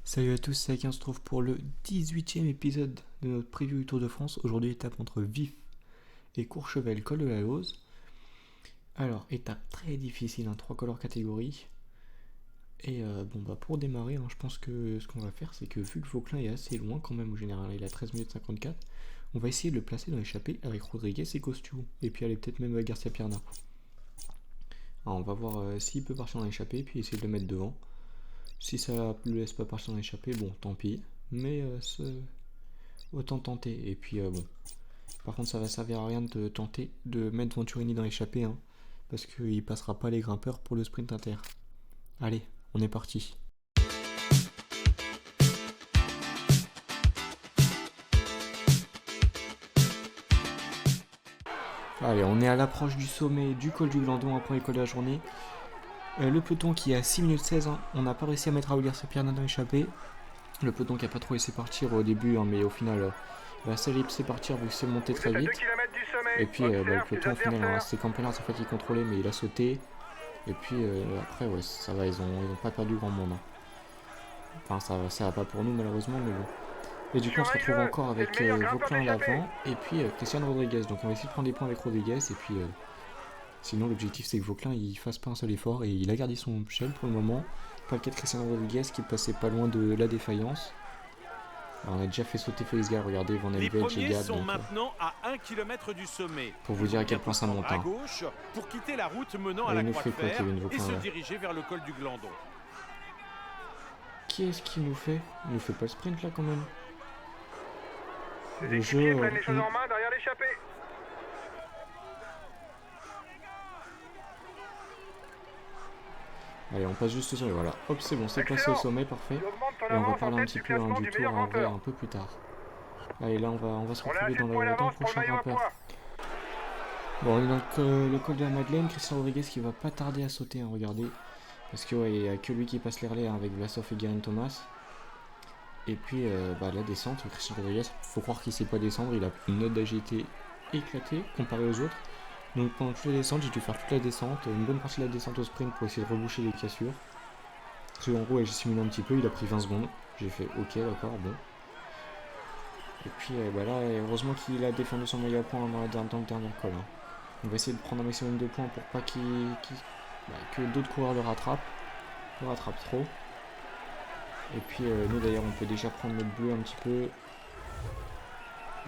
Salut à tous, c'est Aki, on se trouve pour le 18e épisode de notre preview du Tour de France. Aujourd'hui, étape entre Vif et Courchevel, col de la Lose. Alors, étape très difficile, 3 cols catégorie. Et pour démarrer, je pense que ce qu'on va faire, c'est que vu que Vauquelin est assez loin quand même au général, il a 13 minutes 54, on va essayer de le placer dans l'échappée avec Rodriguez et Costiu. Et puis aller peut-être même avec Garcia Pierna. Alors, on va voir s'il peut partir dans l'échappée, puis essayer de le mettre devant. Si ça ne le laisse pas partir dans l'échappée, bon, tant pis. Mais autant tenter. Et puis par contre, ça va servir à rien de tenter de mettre Venturini dans l'échappée, parce qu'il passera pas les grimpeurs pour le sprint inter. Allez, on est parti. Allez, on est à l'approche du sommet du col du Glandon, un premier col de la journée. Le peloton qui est à 6 minutes 16, on n'a pas réussi à mettre Raoul Garcia Pierna dans l'échappée. Le peloton qui a pas trop laissé partir au début, mais au final, ça l'a laissé partir vu que c'est monté très vite. Et puis le peloton au final, c'est Campenas en fait qui contrôlait, mais il a sauté. Et puis après, ouais, ça va, ils ont pas perdu grand monde. Enfin, ça va pas pour nous malheureusement, mais bon. Et du coup, on se retrouve encore avec Vauquelin à l'avant et puis Christian Rodriguez. Donc on va essayer de prendre des points avec Rodriguez. Et puis sinon, l'objectif c'est que Vauquelin il fasse pas un seul effort. Et il a gardé son shell pour le moment. Pas le cas de Christian Rodriguez qui passait pas loin de la défaillance. Alors, on a déjà fait sauter Félix Gall, regardez, Van Les Elved et premiers Gad. sont maintenant à 1 km du sommet. Pour vous dire à quel point ça monte. À gauche pour quitter la route menant à la Croix de Fer et se diriger vers le col du Glandon. Qui est-ce qui nous fait? Il nous fait pas le sprint là quand même. Les équipiers prennent les choses en main derrière l'échappée. Allez, on passe juste au sommet, voilà. Hop, c'est bon, c'est passé au sommet, parfait. Et on va parler un petit peu du tour en vrai un peu plus tard. Allez, là, on va se retrouver dans le prochain grimpeur. Bon, on est dans le col de la Madeleine. Christian Rodriguez qui va pas tarder à sauter, regardez. Parce que ouais, il n'y a que lui qui passe les relais avec Vlasov et Geraint Thomas. Et puis la descente, Christian Rodriguez, faut croire qu'il sait pas descendre, il a une note d'agilité éclatée comparé aux autres. Donc pendant toute la descente, j'ai dû faire toute la descente, une bonne partie de la descente au sprint pour essayer de reboucher les cassures. Parce qu'en gros, j'ai simulé un petit peu, il a pris 20 secondes. J'ai fait ok, d'accord, bon. Et puis là, heureusement qu'il a défendu son maillot à point dans le dernier col. On va essayer de prendre un maximum de points pour pas que d'autres coureurs le rattrapent trop. Et puis nous d'ailleurs on peut déjà prendre notre bleu un petit peu.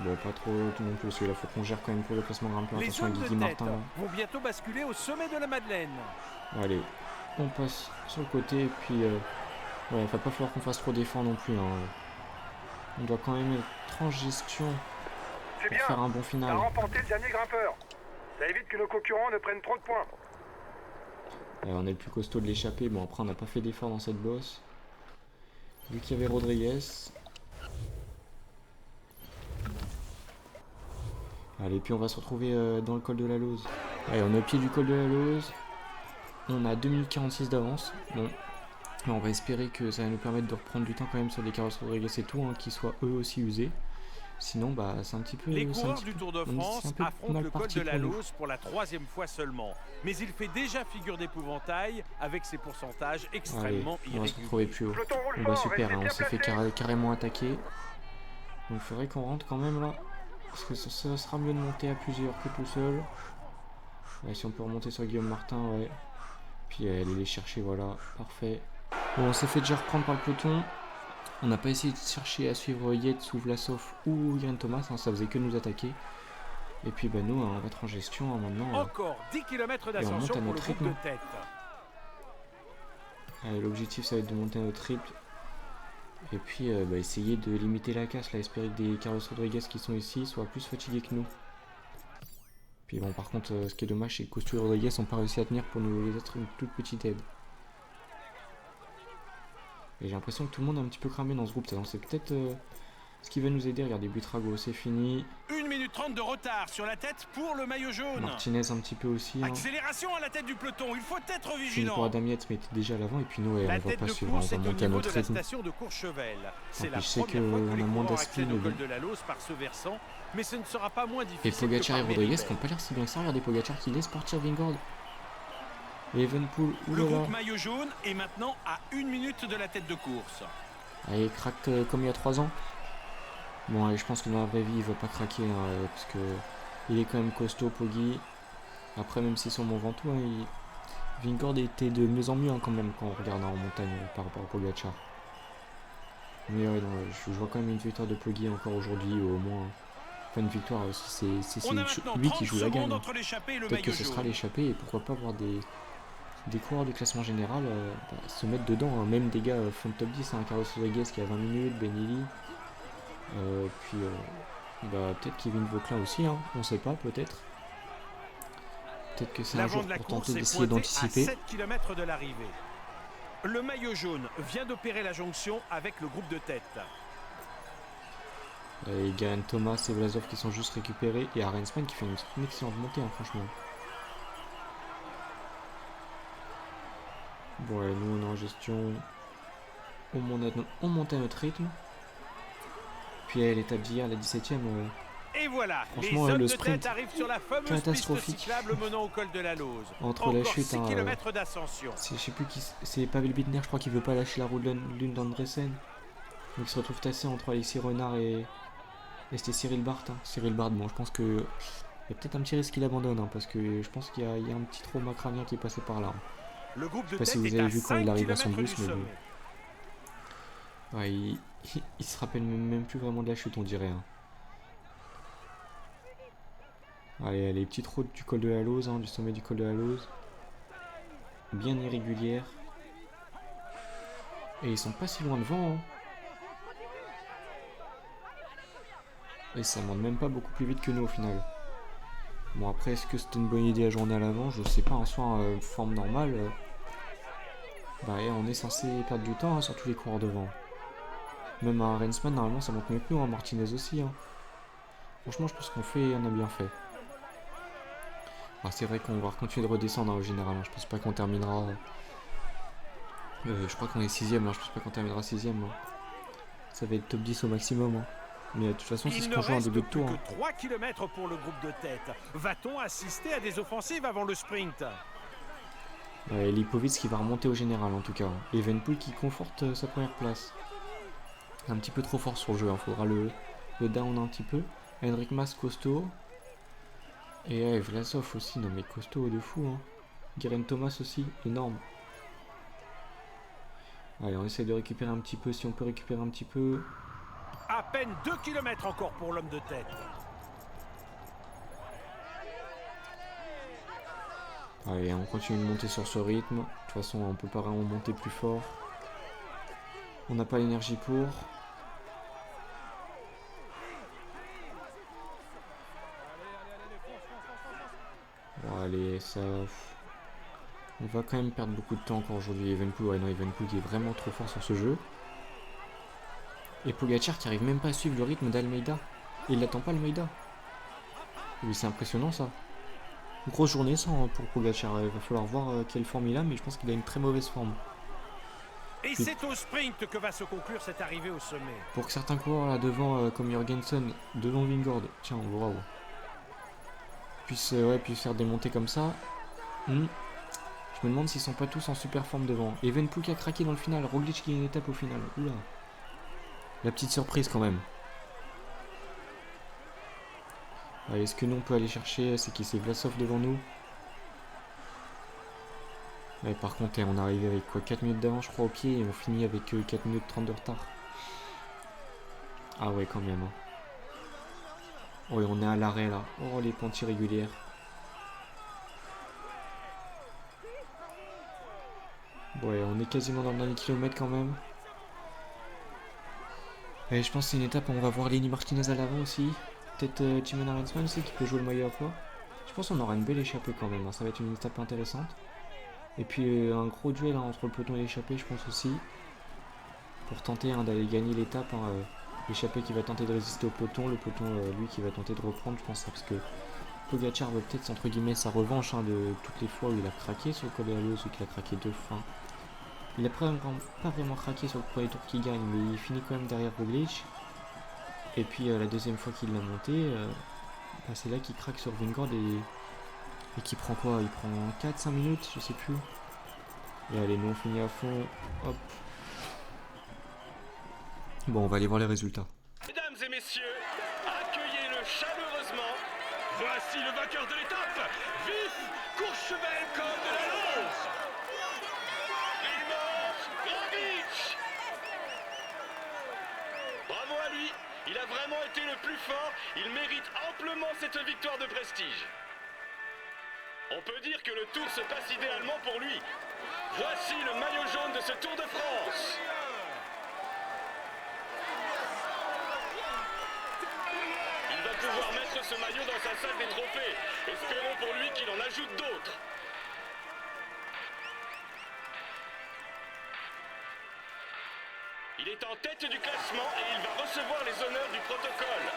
Bon, pas trop non plus parce que là faut qu'on gère quand même pour le classement grimpeur. Attention à Guigui Martin là. Vont bientôt basculer au sommet de la Madeleine. Allez, on passe sur le côté et puis ouais, va pas falloir qu'on fasse trop d'efforts non plus. On doit quand même être en gestion pour faire un bon final. On a remporté le dernier grimpeur. Ça évite que nos concurrents ne prennent trop de points. On est le plus costaud de l'échappée. Bon, après on n'a pas fait d'efforts dans cette bosse. Vu qu'il y avait Rodriguez. Allez, puis on va se retrouver dans le col de la Lose. Allez, on est au pied du col de la Lose. On a 2 minutes 46 d'avance. Bon, on va espérer que ça va nous permettre de reprendre du temps quand même sur les carrosses Rodriguez et tout, qui soient eux aussi usés. Sinon, c'est un petit peu... Les coureurs du Tour de France affrontent le col de la Lose pour la 3e fois seulement. Mais il fait déjà figure d'épouvantail avec ses pourcentages extrêmement irréguliers. On va se retrouver plus haut. Super, on s'est fait carrément attaquer. Donc il faudrait qu'on rentre quand même là. Parce que ça sera mieux de monter à plusieurs que tout seul. Ouais, si on peut remonter sur Guillaume Martin, ouais. Puis aller les chercher, voilà, parfait. Bon, on s'est fait déjà reprendre par le peloton. On n'a pas essayé de chercher à suivre Yates ou Vlasov ou Geraint Thomas, ça faisait que nous attaquer. Et puis nous, on va être en gestion maintenant. Encore 10 km d'ascension pour le groupe de tête. L'objectif, ça va être de monter à notre triple. Et puis essayer de limiter la casse, là, espérer que des Carlos Rodriguez qui sont ici soient plus fatigués que nous. Puis bon, par contre, ce qui est dommage, c'est que Costiu et Rodriguez n'ont pas réussi à tenir pour nous être une toute petite aide. Et j'ai l'impression que tout le monde est un petit peu cramé dans ce groupe. C'est peut-être ce qui va nous aider. Regardez, Buitrago, c'est fini. 1 minute 30 de retard sur la tête pour le maillot jaune. Martinez un petit peu aussi. Accélération à la tête du peloton, il faut être vigilant. Pour Adam Yates, mais était déjà à l'avant. Et puis nous, on va pas suivre. On va monter à notre rythme. C'est la je sais première fois qu'on a moins d'aspect. au col de la Lose par ce versant, mais ce ne sera pas moins difficile. Et Pogacar et Rodriguez qui n'ont pas l'air si bien que ça. Regardez Pogacar qui laisse partir Vingord. Et Evenepoel, le groupe maillot jaune est maintenant à 1 minute de la tête de course. Allez, craque comme il y a 3 ans. Bon, allez, je pense que dans la vraie vie, il va pas craquer, hein, parce que il est quand même costaud, Poggi. Après, même s'ils sont Mont Ventoux, hein, Vingegaard était de mieux en mieux hein, quand même quand on regarde en montagne par rapport à Pogacar. Mais ouais, non, je vois quand même une victoire de Poggi encore aujourd'hui, au moins. Enfin, une victoire, c'est lui qui joue la gagne. Hein. Peut-être que ce sera l'échappée et pourquoi pas voir des coureurs du classement général se mettre dedans. Hein. Même des gars font le top 10, hein, Carlos Rodriguez qui a 20 minutes, Benelli. Puis peut-être Kevin Vauclin aussi, hein, on sait pas, peut-être. Peut-être que c'est un jour pour tenter d'essayer d'anticiper. 7 km de l'arrivée. Le maillot jaune vient d'opérer la jonction avec le groupe de tête. Et Geraint Thomas et Vlasov qui sont juste récupérés. Et Arensman qui fait une excellente montée, hein, franchement. Bon, allez, nous on est en gestion. On monte à notre rythme. Puis l'étape d'hier, la 17ème. Et voilà, franchement, les le hommes sprint, de tête arrivent sur la fameuse catastrophique. piste cyclable menant au col de la Lose. Entre la chute, 6 km d'ascension. Je sais plus qui c'est, Pavel Bittner, je crois qu'il veut pas lâcher la roue de Lund Andresen. Donc il se retrouve tassé entre Alexis Renard et c'était Cyril Barth. Hein. Cyril Barth, bon, je pense que il y a peut-être un petit risque qu'il abandonne, hein, parce que je pense qu'il y a un petit trauma crânien qui est passé par là. Hein. Le groupe de je sais pas si vous avez vu quand il arrive à son bus, mais bon. Ouais, il se rappelle même plus vraiment de la chute, on dirait. Hein. Allez, les petites routes du col de la Lose, hein, du sommet du col de la Lose. Bien irrégulières. Et ils sont pas si loin devant. Hein. Et ça monte même pas beaucoup plus vite que nous au final. Bon après, est-ce que c'était une bonne idée à journée à l'avant? Je sais pas, en soi, forme normale. On est censé perdre du temps hein, sur tous les coureurs devant. Même à Rensman, normalement ça monte mieux que nous, hein, Martinez aussi. Hein. Franchement, je pense qu'on a bien fait. C'est vrai qu'on va continuer de redescendre hein, au général. Hein. Je pense pas qu'on terminera. Je crois qu'on est 6ème. Hein. Je pense pas qu'on terminera 6ème. Hein. Ça va être top 10 au maximum. Hein. Mais de toute façon, c'est ce qu'on joue en début de tour. Il ne reste plus que 3 km pour le groupe de tête. Va-t-on assister à des offensives avant le sprint? Lipovic qui va remonter au général en tout cas. Et Evenepoel qui conforte sa première place. Un petit peu trop fort sur le jeu. Il faudra le down un petit peu. Henrik Mas costaud. Et Vlasov aussi, non mais costaud de fou. Hein. Geraint Thomas aussi, énorme. Allez, on essaie de récupérer un petit peu, si on peut récupérer un petit peu. À peine 2 km encore pour l'homme de tête. Allez, on continue de monter sur ce rythme. De toute façon, on peut pas vraiment monter plus fort. On n'a pas l'énergie pour. Bon, allez, ça... On va quand même perdre beaucoup de temps encore aujourd'hui. Evenepoel qui est vraiment trop fort sur ce jeu. Et Pogacar qui arrive même pas à suivre le rythme d'Almeida. Et il l'attend pas Almeida. Oui, c'est impressionnant ça. Une grosse journée ça pour Pogacar. Il va falloir voir quelle forme il a, mais je pense qu'il a une très mauvaise forme. Et c'est au sprint que va se conclure cette arrivée au sommet. Pour que certains coureurs là devant, comme Jorgensen, devant Vingegaard, tiens, bravo, puissent faire des montées comme ça. Je me demande s'ils sont pas tous en super forme devant. Evenepoel qui a craqué dans le final, Roglic qui a une étape au final. Oula. La petite surprise quand même. Allez, ce que nous on peut aller chercher, c'est qui c'est Vlasov devant nous. Ouais, par contre, on est arrivé avec quoi 4 minutes d'avance, je crois, au pied, et on finit avec 4 minutes 30 de retard. Ah ouais, quand même. Hein. Ouais, on est à l'arrêt là. Oh, les pentes irrégulières. Ouais, on est quasiment dans le dernier kilomètre quand même. Et je pense que c'est une étape où on va voir Lenny Martinez à l'avant aussi. Peut-être Timon Arensman aussi qui peut jouer le maillot à poids. Je pense qu'on aura une belle échappée quand même. Hein. Ça va être une étape intéressante. Et puis un gros duel hein, entre le peloton et l'échappée, je pense aussi. Pour tenter hein, d'aller gagner l'étape. Hein, l'échappée qui va tenter de résister au peloton. Le peloton, lui, qui va tenter de reprendre, je pense. Hein, parce que Pogacar veut peut-être, entre guillemets, sa revanche hein, de toutes les fois où il a craqué sur le col de la Lose, ou qu'il a craqué 2 fois. Il a pas vraiment craqué sur le premier tour qu'il gagne, mais il finit quand même derrière Roglic. Et puis la deuxième fois qu'il l'a monté, c'est là qu'il craque sur Vingegaard et qui prend quoi? Il prend 4-5 minutes, je sais plus. Et allez, nous on finit à fond. Hop. Bon, on va aller voir les résultats. Mesdames et messieurs, accueillez-le chaleureusement. Voici le vainqueur de l'étape, Vif Courchevel Col de la Lose. Primož Roglič. Bravo à lui, il a vraiment été le plus fort, il mérite amplement cette victoire de prestige. On peut dire que le tour se passe idéalement pour lui. Voici le maillot jaune de ce Tour de France. Il va pouvoir mettre ce maillot dans sa salle des trophées. Espérons pour lui qu'il en ajoute d'autres. Il est en tête du classement et il va recevoir les honneurs du protocole.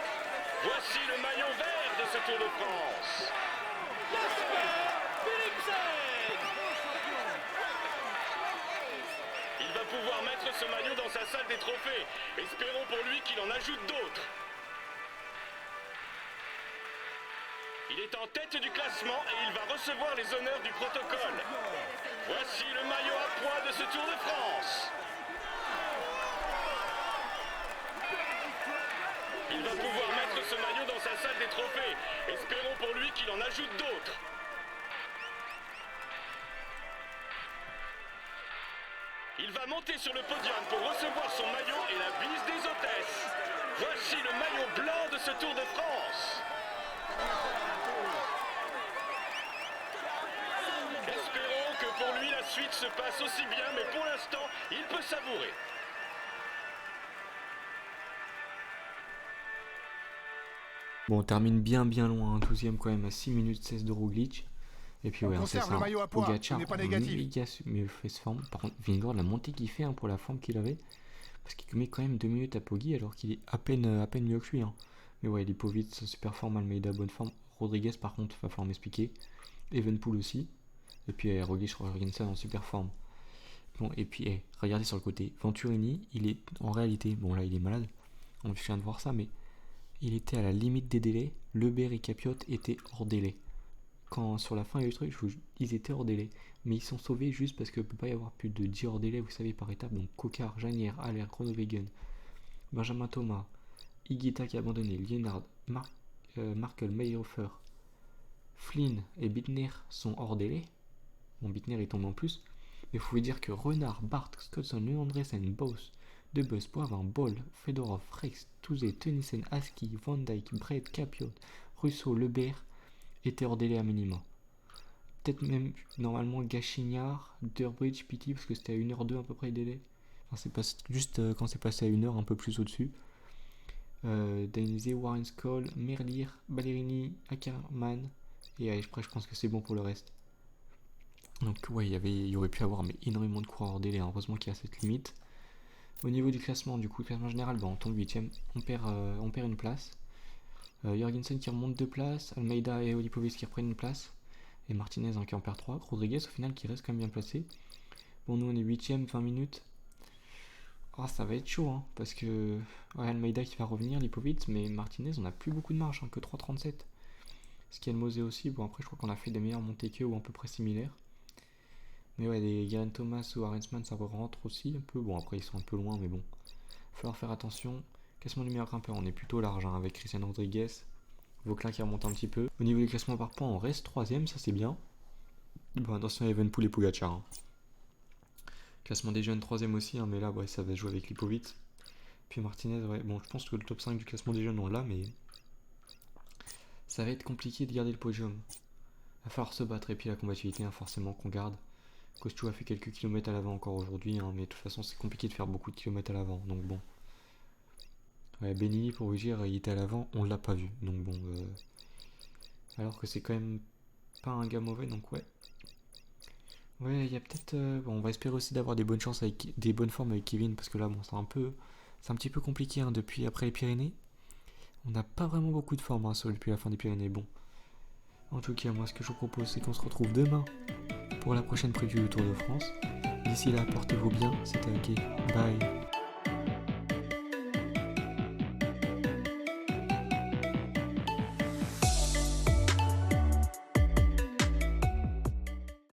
Voici le maillot vert de ce Tour de France. Il va pouvoir mettre ce maillot dans sa salle des trophées. Espérons pour lui qu'il en ajoute d'autres. Il est en tête du classement et il va recevoir les honneurs du protocole. Voici le maillot à pois de ce Tour de France. Il va pouvoir mettre ce maillot dans sa salle des trophées. Espérons pour lui qu'il en ajoute d'autres. Il va monter sur le podium pour recevoir son maillot et la bise des hôtesses. Voici le maillot blanc de ce Tour de France. Espérons que pour lui la suite se passe aussi bien, mais pour l'instant, il peut savourer. Bon, on termine bien loin, 12e quand même à 6 minutes 16 de Roglic. Et puis ouais, c'est ça. Le maillot à pois, Pogačar, n'est pas négatif. mieux fait se forme. Par contre, Vingegaard, la montée qu'il fait pour la forme qu'il avait. Parce qu'il met quand même 2 minutes à Poggi alors qu'il est à peine mieux que lui. Hein. Mais ouais, Lipovic, super forme, Almeida, bonne forme. Rodriguez, par contre, va falloir m'expliquer. Evenepoel aussi. Et puis Roglic, Jorgensen en super forme. Bon, et puis regardez sur le côté. Venturini, il est en réalité, bon là il est malade. On vient de voir ça, mais il était à la limite des délais. Lebert et Capiot étaient hors délai. Quand sur la fin du truc, ils étaient hors délai. Mais ils sont sauvés juste parce qu'il ne peut pas y avoir plus de 10 hors délai, vous savez, par étape. Donc Kokar, Janière, Aller, Groenewegen, Benjamin Thomas, Higuita qui a abandonné, Lienard, Markel, Mayhofer, Flynn et Bittner sont hors délai. Bon, Bittner est tombé en plus. Mais vous pouvez dire que Renard, Bart, Scottson, Leandresen, Bos, Debus, Poivin, Boll, Fedorov, Rex, Touzé, Tennyson, Aski, Van Dijk, Brett, Capiot, Russo, Lebert étaient hors délai à minima. Peut-être même normalement Gachignard, Durbridge, Pitti, parce que c'était à 1h02 à peu près le délai. Enfin, c'est pas juste quand c'est passé à 1h un peu plus au-dessus. Dainese, Warren Skoll, Merlier, Ballerini, Ackermann. Et après, je pense que c'est bon pour le reste. Donc ouais, il y aurait pu avoir mais énormément de coureurs hors délai, hein. Heureusement qu'il y a cette limite. Au niveau du classement, du coup, le classement général, on tombe 8ème, on perd une place. Jorgensen qui remonte 2 places, Almeida et Lipovic qui reprennent une place, et Martinez qui en perd 3, Rodriguez au final qui reste quand même bien placé. Bon, nous on est 8ème, 20 minutes. Oh, ça va être chaud, hein, parce que ouais, Almeida qui va revenir, Lipovic, mais Martinez on a plus beaucoup de marge, hein, que 3,37. Ce qui est le Mosé aussi, bon après je crois qu'on a fait des meilleures montées qu'eux ou à peu près similaires. Mais ouais, des Geraint Thomas ou Arensman, ça rentre aussi un peu. Bon, après, ils sont un peu loin, mais bon. Il va falloir faire attention. Classement du meilleur grimpeur, on est plutôt large, hein, avec Christian Rodriguez. Vauclin qui remonte un petit peu. Au niveau du classement par points, on reste 3ème, ça c'est bien. Bon, attention à Evenepoel et Pogačar. Hein. Classement des jeunes, 3ème aussi, hein, mais là, ouais, ça va jouer avec Lipovic. Puis Martinez, ouais, bon, je pense que le top 5 du classement des jeunes, on l'a, mais ça va être compliqué de garder le podium. Il va falloir se battre, et puis la combativité, hein, forcément, qu'on garde. Kostyo a fait quelques kilomètres à l'avant encore aujourd'hui, hein, mais de toute façon c'est compliqué de faire beaucoup de kilomètres à l'avant, donc bon. Ouais, Benini pour vous dire, il était à l'avant, on l'a pas vu, donc bon. Alors que c'est quand même pas un gars mauvais, donc ouais. Ouais, il y a peut-être. Bon, on va espérer aussi d'avoir des bonnes chances avec des bonnes formes avec Kevin, parce que là, bon, c'est un petit peu compliqué, hein, depuis après les Pyrénées. On n'a pas vraiment beaucoup de forme, hein, depuis la fin des Pyrénées, bon. En tout cas, moi, ce que je vous propose, c'est qu'on se retrouve demain pour la prochaine preview du Tour de France. D'ici là, portez-vous bien, c'était OK. Bye.